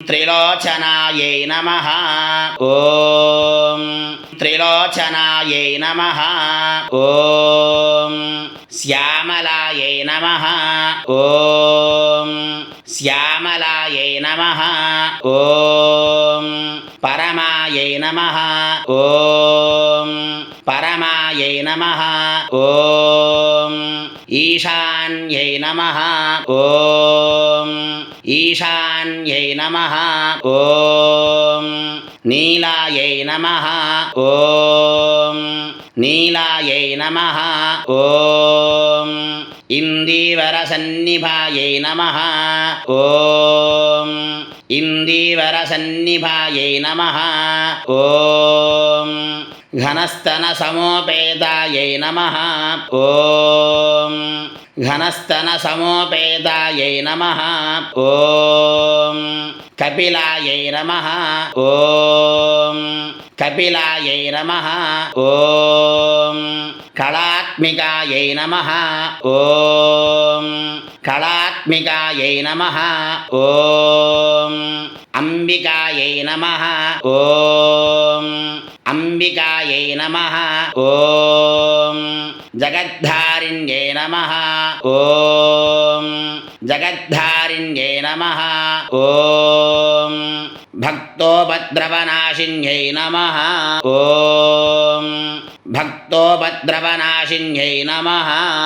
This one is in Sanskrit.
त्रिलोचनायै नमः। ॐ त्रिलोचनायै नमः। ॐ श्यामलायै नमः। ॐ श्यामलायै नमः। ॐ परमायै नमः। ॐ परमायै नमः। ॐ ईशान्यै नमः। ॐ ईशान्यै नमः। ॐ नीलायै नमः। ॐ नीलायै नमः। ॐ इन्दीवरसन्निभायै नमः। ॐ इन्दीवरसन्निभायै नमः। ॐ घनस्तनसमोपेतायै नमः। ॐ घनस्तनसमोपेतायै नमः। ॐ कपिलायै नमः। ॐ कपिलायै नमः। ॐ कलात्मिकायै नमः। ॐ कलात्मिकायै नमः। ॐ अम्बिकायै नमः। ॐ अम्बिकायै नमः। ॐ जगद्धारिण्यै नमः। ॐ जगद्धारिण्यै नमः। ॐ भक्तोपद्रवनाशिन्यै नमः। ॐ भक्तोपद्रवनाशिन्यै नमः।